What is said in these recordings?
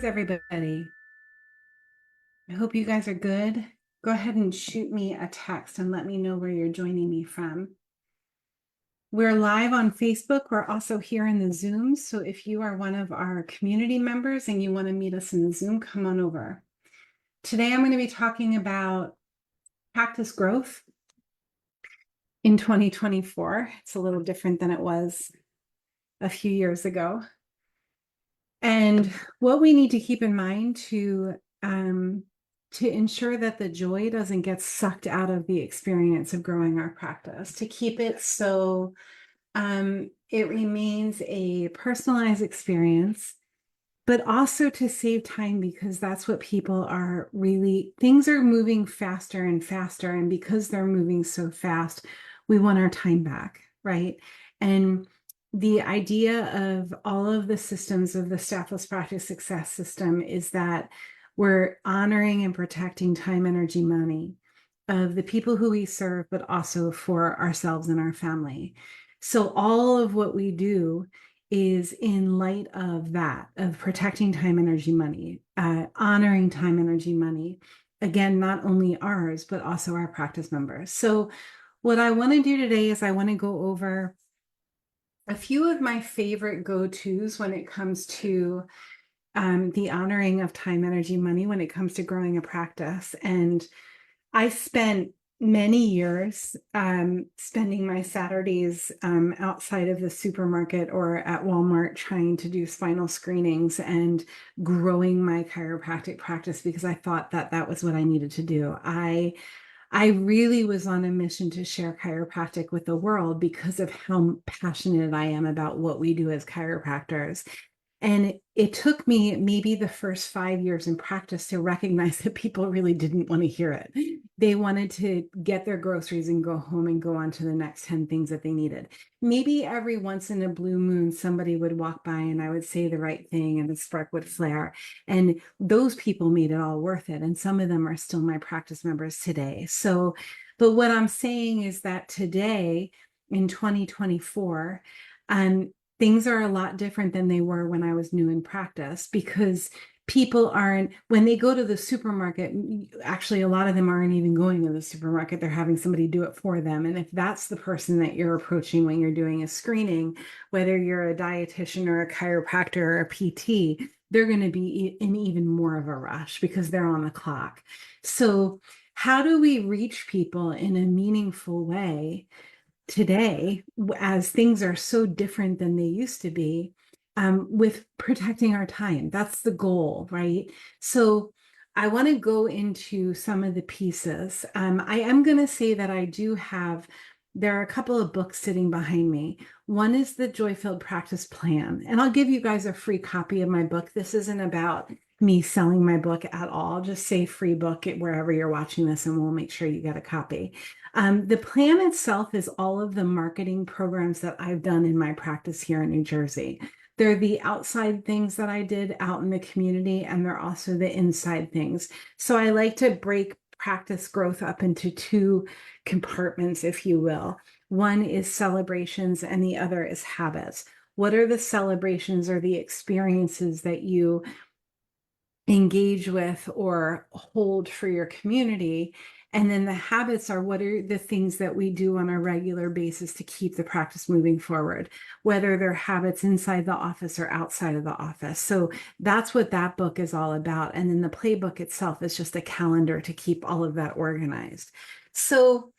everybody? I hope you guys are good. Go ahead and shoot me a text and let me know where you're joining me from. We're live on Facebook. We're also here in the Zoom. So if you are one of our community members and you want to meet us in the Zoom, come on over. Today, I'm going to be talking about practice growth in 2024. It's a little different than it was a few years ago. And what we need to keep in mind to ensure that the joy doesn't get sucked out of the experience of growing our practice, to keep it so it remains a personalized experience, but also to save time because that's what people are really, things are moving faster and faster. And because they're moving so fast, we want our time back, right? And the idea of all of the systems of the Staffless Practice Success System is that we're honoring and protecting time, energy, money of the people who we serve, but also for ourselves and our family. So all of what we do is in light of that, of protecting time, energy, money, honoring time, energy, money. Again, not only ours, but also our practice members. So what I want to do today is I want to go over a few of my favorite go-tos when it comes to the honoring of time, energy, money, when it comes to growing a practice. And I spent many years spending my Saturdays outside of the supermarket or at Walmart trying to do spinal screenings and growing my chiropractic practice because I thought that that was what I needed to do. I really was on a mission to share chiropractic with the world because of how passionate I am about what we do as chiropractors. And it took me maybe the first 5 years in practice to recognize that people really didn't want to hear it. They wanted to get their groceries and go home and go on to the next 10 things that they needed. Maybe every once in a blue moon, somebody would walk by and I would say the right thing and the spark would flare. And those people made it all worth it. And some of them are still my practice members today. So, but what I'm saying is that today in 2024, things are a lot different than they were when I was new in practice because people aren't, when they go to the supermarket, actually, a lot of them aren't even going to the supermarket. They're having somebody do it for them. And if that's the person that you're approaching when you're doing a screening, whether you're a dietitian or a chiropractor or a PT, they're going to be in even more of a rush because they're on the clock. So, how do we reach people in a meaningful way today, as things are so different than they used to be, with protecting our time? That's the goal, right? So I want to go into some of the pieces. I am going to say that I do have, there are a couple of books sitting behind me. One is the Joy-Filled Practice Plan, and I'll give you guys a free copy of my book. This isn't about me selling my book at all. Just say free book wherever you're watching this, and we'll make sure you get a copy. The plan itself is all of the marketing programs that I've done in my practice here in New Jersey. They're the outside things that I did out in the community, and they're also the inside things. So I like to break practice growth up into two compartments, if you will. One is celebrations and the other is habits. What are the celebrations or the experiences that you engage with or hold for your community? And then the habits are, what are the things that we do on a regular basis to keep the practice moving forward, whether they're habits inside the office or outside of the office. So that's what that book is all about. And then the playbook itself is just a calendar to keep all of that organized. So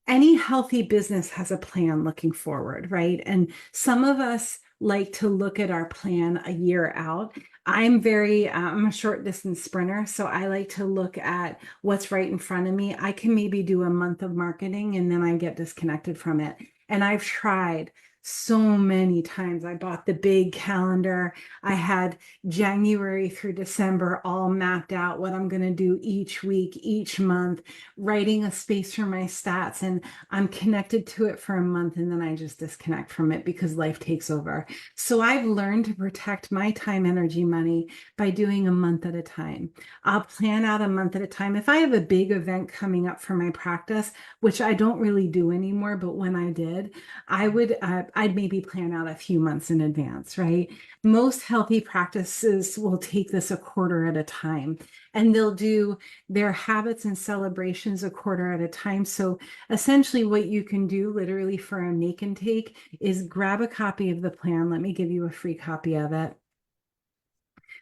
any healthy business has a plan looking forward, right? And some of us like to look at our plan a year out. I'm a short distance sprinter, so I like to look at what's right in front of me. I can maybe do a month of marketing and then I get disconnected from it. And I've tried so many times. I bought the big calendar. I had January through December all mapped out, what I'm going to do each week, each month, writing a space for my stats. And I'm connected to it for a month and then I just disconnect from it because life takes over. So I've learned to protect my time, energy, money by doing a month at a time. I'll plan out a month at a time. If I have a big event coming up for my practice, which I don't really do anymore, but when I did, I would I'd maybe plan out a few months in advance, right? Most healthy practices will take this a quarter at a time, and they'll do their habits and celebrations a quarter at a time. So essentially what you can do literally for a make and take is grab a copy of the plan. Let me give you a free copy of it.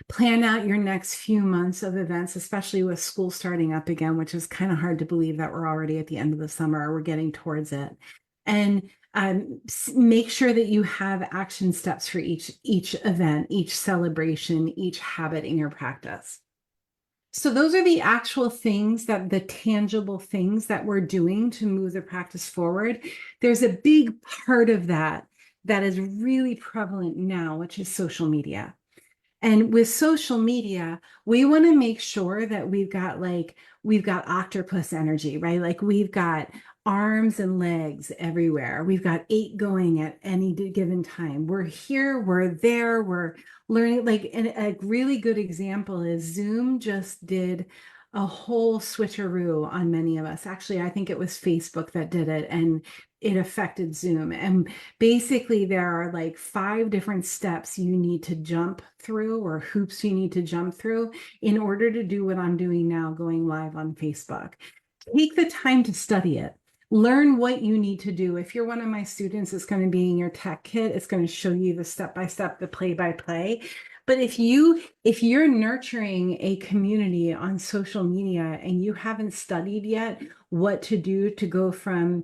Plan out your next few months of events, especially with school starting up again, which is kind of hard to believe that we're already at the end of the summer, or we're getting towards it. And make sure that you have action steps for each event, each celebration, each habit in your practice. So those are the actual things, that the tangible things that we're doing to move the practice forward. There's a big part of that that is really prevalent now, which is social media. And with social media, we want to make sure that we've got octopus energy, right? Like we've got arms and legs everywhere. We've got 8 going at any given time. We're here, we're there, we're learning. Like, and a really good example is Zoom just did a whole switcheroo on many of us. Actually, I think it was Facebook that did it, and it affected Zoom. And basically, there are like 5 different steps you need to jump through, or hoops you need to jump through, in order to do what I'm doing now, going live on Facebook. Take the time to study it. Learn what you need to do. If you're one of my students, it's going to be in your tech kit. It's going to show you the step-by-step, the play-by-play. But if you're nurturing a community on social media and you haven't studied yet what to do to go from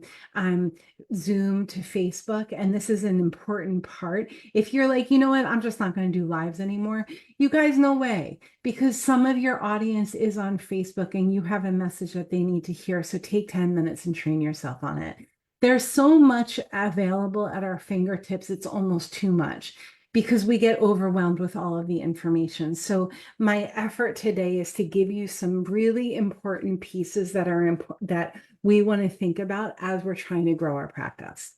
Zoom to Facebook, and this is an important part, if you're like, you know what, I'm just not going to do lives anymore, you guys, no way, because some of your audience is on Facebook and you have a message that they need to hear. So take 10 minutes and train yourself on it. There's so much available at our fingertips, it's almost too much, because we get overwhelmed with all of the information. So my effort today is to give you some really important pieces that are that we want to think about as we're trying to grow our practice.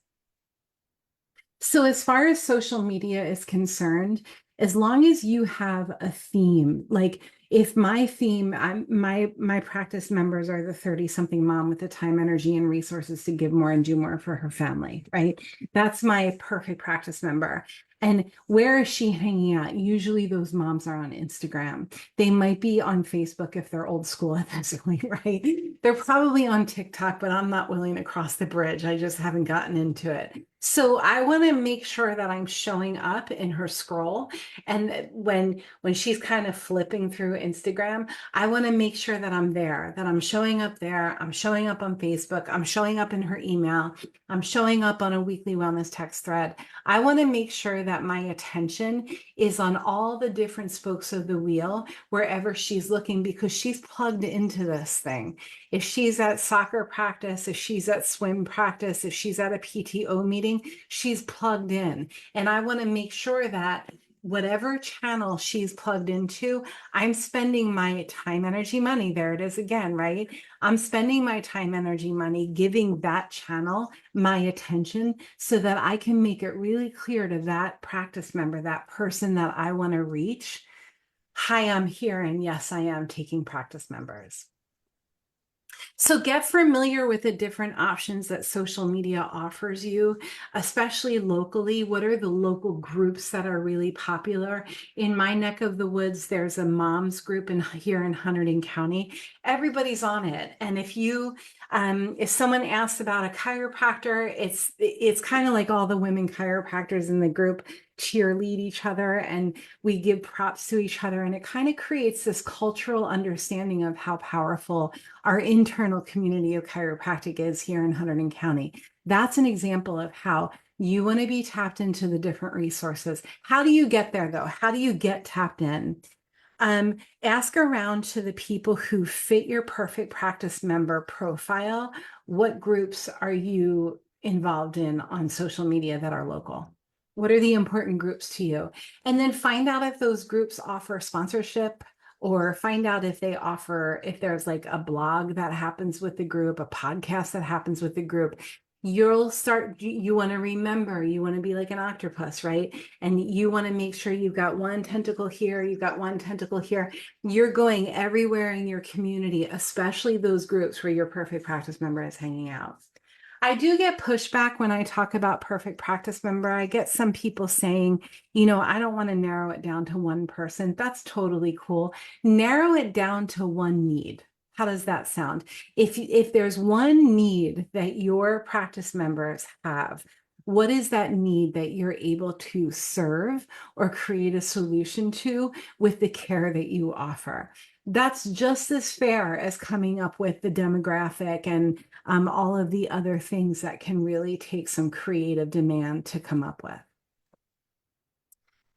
So as far as social media is concerned, as long as you have a theme, like if my theme, my practice members are the 30-something mom with the time, energy, and resources to give more and do more for her family, right? That's my perfect practice member. And where is she hanging out? Usually those moms are on Instagram. They might be on Facebook if they're old school at this point, right? They're probably on TikTok, but I'm not willing to cross the bridge. I just haven't gotten into it. So I want to make sure that I'm showing up in her scroll. And when she's kind of flipping through Instagram, I want to make sure that I'm there, that I'm showing up there. I'm showing up on Facebook. I'm showing up in her email. I'm showing up on a weekly wellness text thread. I want to make sure that my attention is on all the different spokes of the wheel wherever she's looking, because she's plugged into this thing. If she's at soccer practice, if she's at swim practice, if she's at a PTO meeting, she's plugged in. And I want to make sure that whatever channel she's plugged into, I'm spending my time, energy, money. There it is again, right? I'm spending my time, energy, money, giving that channel my attention so that I can make it really clear to that practice member, that person that I want to reach, hi, I'm here. And yes, I am taking practice members. So get familiar with the different options that social media offers you, especially locally. What are the local groups that are really popular? In my neck of the woods, there's a moms group here in Hunterdon County. Everybody's on it. And if someone asks about a chiropractor, it's kind of like all the women chiropractors in the group cheerlead each other, and we give props to each other, and it kind of creates this cultural understanding of how powerful our internal community of chiropractic is here in Hunterdon County. That's an example of how you want to be tapped into the different resources. How do you get there though? How do you get tapped in? Ask around to the people who fit your perfect practice member profile. What groups are you involved in on social media that are local? What are the important groups to you? And then find out if those groups offer sponsorship, or find out if there's like a blog that happens with the group, a podcast that happens with the group. You want to remember, you want to be like an octopus, right? And you want to make sure you've got one tentacle here, you've got one tentacle here. You're going everywhere in your community, especially those groups where your perfect practice member is hanging out. I do get pushback when I talk about perfect practice member. I get some people saying, you know, I don't want to narrow it down to one person. That's totally cool. Narrow it down to one need. How does that sound? If there's one need that your practice members have, what is that need that you're able to serve or create a solution to with the care that you offer? That's just as fair as coming up with the demographic and all of the other things that can really take some creative demand to come up with.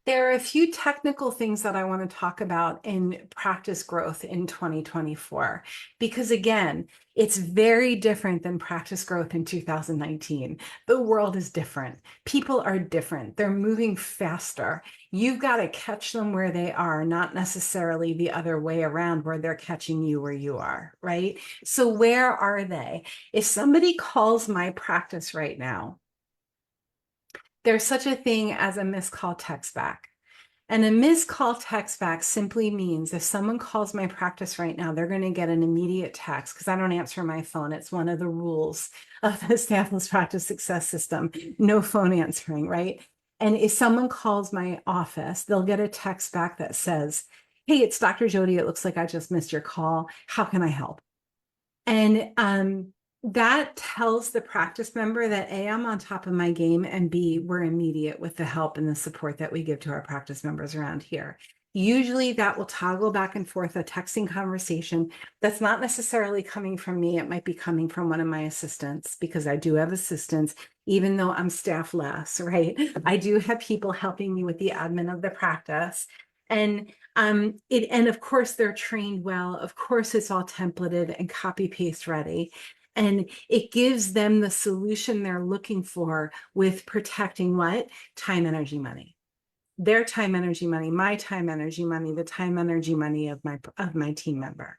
There are a few technical things that I want to talk about in practice growth in 2024, because again, it's very different than practice growth in 2019. The world is different. People are different. They're moving faster. You've got to catch them where they are, not necessarily the other way around where they're catching you where you are, right? So where are they? If somebody calls my practice right now, there's such a thing as a missed call text back. And a missed call text back simply means if someone calls my practice right now, they're going to get an immediate text because I don't answer my phone. It's one of the rules of the Staffless Practice Success System, no phone answering, right? And if someone calls my office, they'll get a text back that says, hey, it's Dr. Jody. It looks like I just missed your call. How can I help? And that tells the practice member that A, I'm on top of my game, and B, we're immediate with the help and the support that we give to our practice members around here. Usually that will toggle back and forth a texting conversation that's not necessarily coming from me. It might be coming from one of my assistants because I do have assistants, even though I'm staff less, right? I do have people helping me with the admin of the practice. And and of course they're trained well. Of course, it's all templated and copy paste ready. And it gives them the solution they're looking for with protecting what? Time, energy, money. Their time, energy, money, my time, energy, money, the time, energy, money of my team member.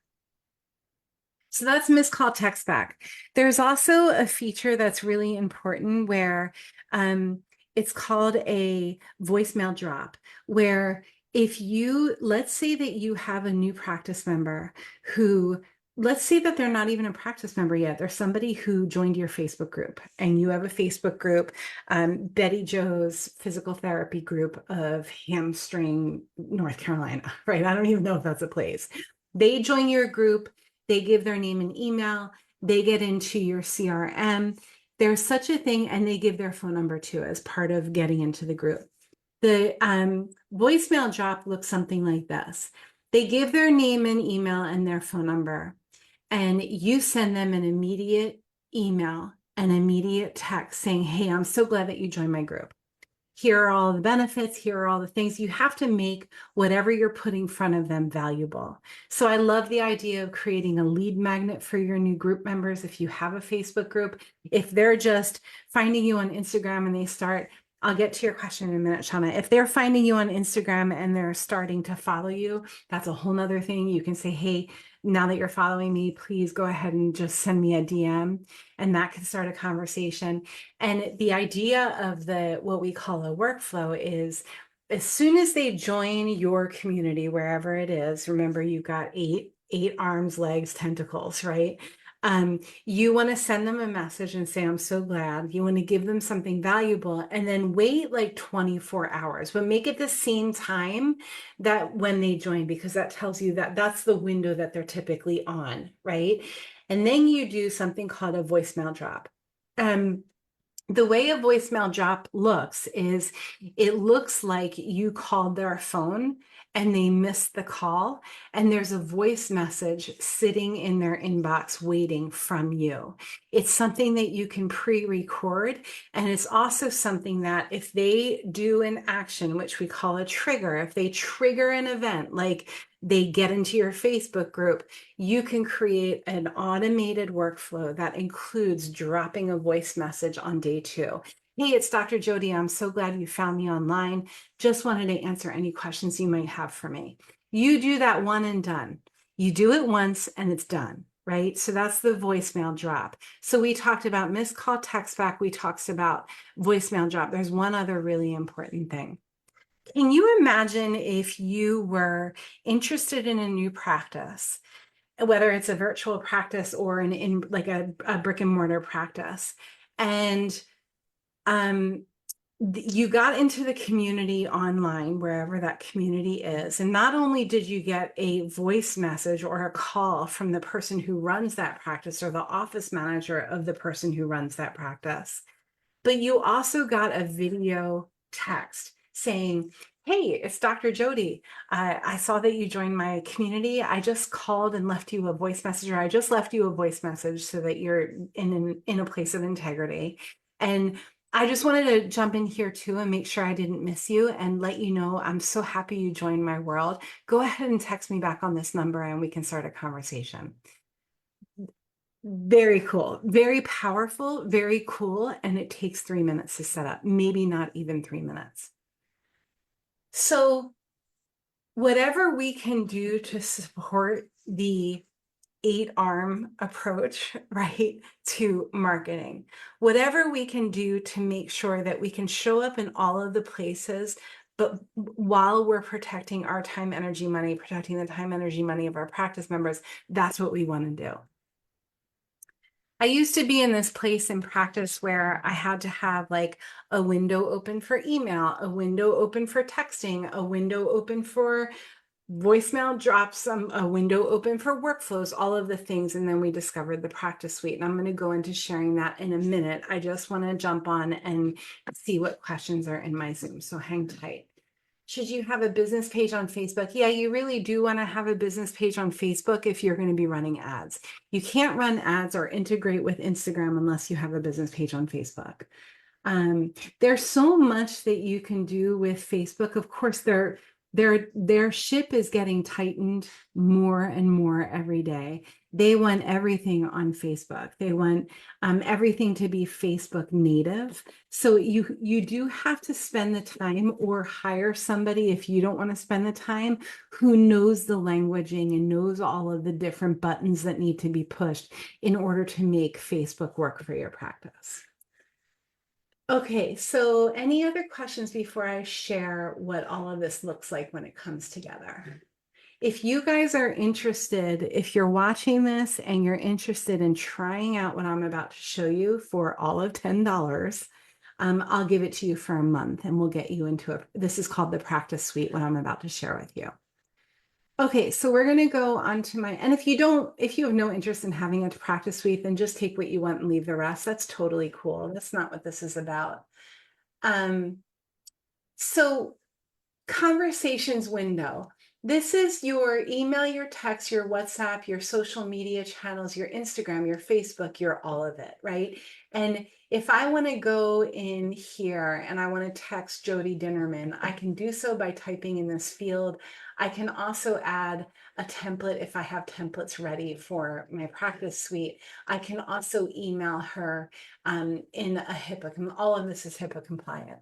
So that's missed call text back. There's also a feature that's really important where it's called a voicemail drop, where if you, let's say that you have a new practice member who, let's say that they're not even a practice member yet. They're somebody who joined your Facebook group and you have a Facebook group, Betty Joe's physical therapy group of Hamstring, North Carolina, right? I don't even know if that's a place. They join your group. They give their name and email, they get into your CRM. There's such a thing, and they give their phone number too as part of getting into the group. The voicemail drop looks something like this. They give their name and email and their phone number, and you send them an immediate email, an immediate text saying, hey, I'm so glad that you joined my group. Here are all the benefits. Here are all the things. You have to make whatever you're putting in front of them valuable. So I love the idea of creating a lead magnet for your new group members. If you have a Facebook group, if they're just finding you on Instagram and they start, I'll get to your question in a minute, Shauna. If they're finding you on Instagram and they're starting to follow you, that's a whole nother thing. You can say, hey, now that you're following me, please go ahead and just send me a DM, and that can start a conversation. And the idea of what we call a workflow is as soon as they join your community, wherever it is, remember you've got eight arms, legs, tentacles, right? You want to send them a message and say, I'm so glad. You want to give them something valuable and then wait like 24 hours, but make it the same time that when they join, because that tells you that that's the window that they're typically on, right? And then you do something called a voicemail drop. The way a voicemail drop looks is it looks like you called their phone and they missed the call, and there's a voice message sitting in their inbox waiting from you. It's something that you can pre-record, and it's also something that if they do an action, which we call a trigger, if they trigger an event like they get into your Facebook group, you can create an automated workflow that includes dropping a voice message on day 2. Hey, it's Dr. Jody. I'm so glad you found me online. Just wanted to answer any questions you might have for me. You do that one and done. You do it once and it's done, right? So that's the voicemail drop. So we talked about missed call, text back. We talked about voicemail drop. There's one other really important thing. Can you imagine if you were interested in a new practice whether it's a virtual practice or like a brick and mortar practice. And you got into the community online, wherever that community is. And not only did you get a voice message or a call from the person who runs that practice or the office manager of the person who runs that practice, but you also got a video text saying, "Hey, it's Dr. Jody. I saw that you joined my community. I just called and left you a voice message, or I just left you a voice message so that you're in a place of integrity. And I just wanted to jump in here too and make sure I didn't miss you and let you know I'm so happy you joined my world. Go ahead and text me back on this number and we can start a conversation." Very cool, very powerful, very cool. And it takes 3 minutes to set up, maybe not even 3 minutes. So whatever we can do to support the 8-arm approach, right, to marketing, whatever we can do to make sure that we can show up in all of the places, but while we're protecting our time, energy, money, protecting the time, energy, money of our practice members, that's what we want to do. I used to be in this place in practice where I had to have like a window open for email, a window open for texting, a window open for voicemail drops, a window open for workflows, all of the things. And then we discovered the practice suite. And I'm going to go into sharing that in a minute. I just want to jump on and see what questions are in my Zoom. So hang tight. Should you have a business page on Facebook? Yeah, you really do want to have a business page on Facebook if you're going to be running ads. You can't run ads or integrate with Instagram unless you have a business page on Facebook. There's so much that you can do with Facebook. Of course, their ship is getting tightened more and more every day. They want everything on Facebook. They want everything to be Facebook native. So you do have to spend the time or hire somebody, if you don't want to spend the time, who knows the languaging and knows all of the different buttons that need to be pushed in order to make Facebook work for your practice. Okay, so any other questions before I share what all of this looks like when it comes together? If you guys are interested, if you're watching this and you're interested in trying out what I'm about to show you for all of $10, I'll give it to you for a month and we'll get you into this is called the practice suite, what I'm about to share with you. Okay, so we're going to go on to and if you have no interest in having a practice suite, then just take what you want and leave the rest. That's totally cool. That's not what this is about. So conversations window. This is your email, your text, your WhatsApp, your social media channels, your Instagram, your Facebook, your all of it, right? And if I want to go in here and I want to text Jody Dinnerman, I can do so by typing in this field. I can also add a template if I have templates ready for my practice suite. I can also email her in a HIPAA. All of this is HIPAA compliant.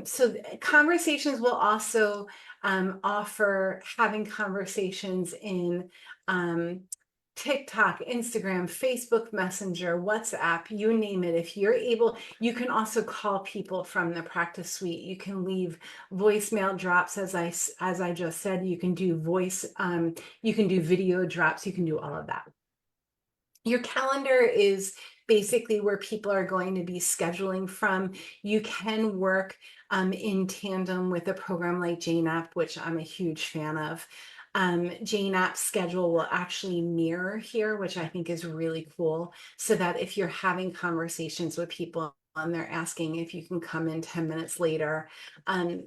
So conversations will also offer having conversations in TikTok, Instagram, Facebook Messenger, WhatsApp, you name it. If you're able, you can also call people from the practice suite. You can leave voicemail drops, as I just said. You can do you can do video drops. You can do all of that. Your calendar is basically where people are going to be scheduling from. You can work in tandem with a program like Jane App, which I'm a huge fan of. Jane App's schedule will actually mirror here, which I think is really cool, so that if you're having conversations with people and they're asking if you can come in 10 minutes later,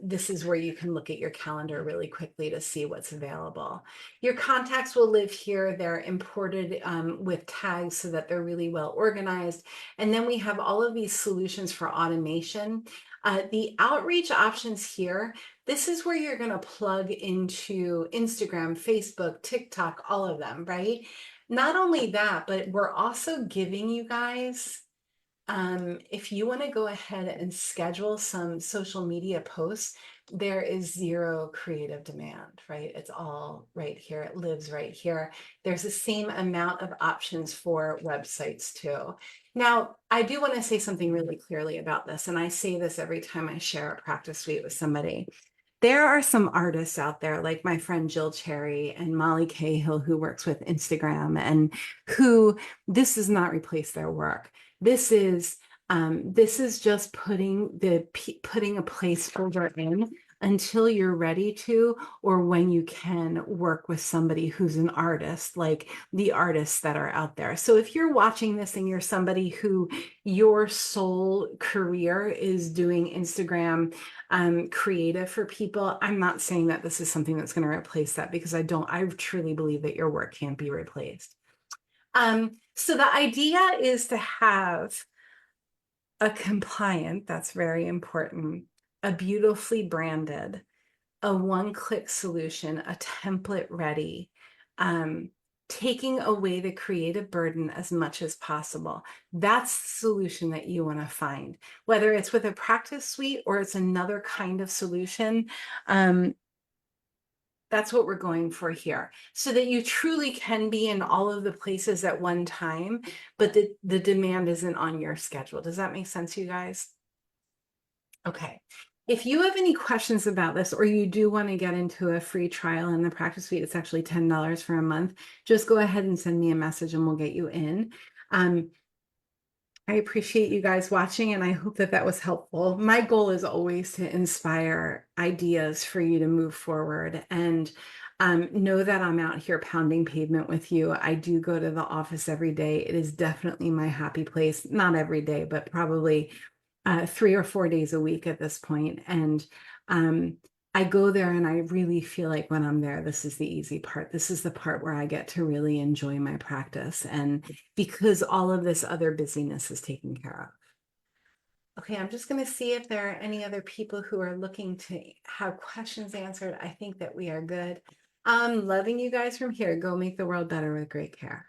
this is where you can look at your calendar really quickly to see what's available. Your contacts will live here. They're imported with tags so that they're really well organized. And then we have all of these solutions for automation. The outreach options here, this is where you're going to plug into Instagram, Facebook, TikTok, all of them, right? Not only that, but we're also giving you guys, if you want to go ahead and schedule some social media posts, there is zero creative demand, right? It's all right here. It lives right here. There's the same amount of options for websites too. Now, I do want to say something really clearly about this, and I say this every time I share a practice suite with somebody. there are some artists out there like my friend Jill Cherry and Molly Cahill, who works with Instagram, and who this does not replace their work. This is just putting a placeholder in until you're ready to, or when you can work with somebody who's an artist, like the artists that are out there. So if you're watching this and you're somebody who your sole career is doing Instagram creative for people, I'm not saying that this is something that's going to replace that, because I truly believe that your work can't be replaced. So the idea is to have a compliant, that's very important, a beautifully branded, a one-click solution, a template ready, taking away the creative burden as much as possible. That's the solution that you want to find, whether it's with a practice suite or it's another kind of solution. That's what we're going for here, so that you truly can be in all of the places at one time, but the demand isn't on your schedule. Does that make sense, you guys? Okay. If you have any questions about this, or you do want to get into a free trial in the practice suite, it's actually $10 for a month. Just go ahead and send me a message and we'll get you in. I appreciate you guys watching, and I hope that that was helpful. My goal is always to inspire ideas for you to move forward, and know that I'm out here pounding pavement with you. I do go to the office every day. It is definitely my happy place. Not every day, but probably 3 or 4 days a week at this point. And I go there and I really feel like when I'm there, this is the easy part. This is the part where I get to really enjoy my practice. And because all of this other busyness is taken care of. Okay, I'm just going to see if there are any other people who are looking to have questions answered. I think that we are good. Loving you guys from here. Go make the world better with great care.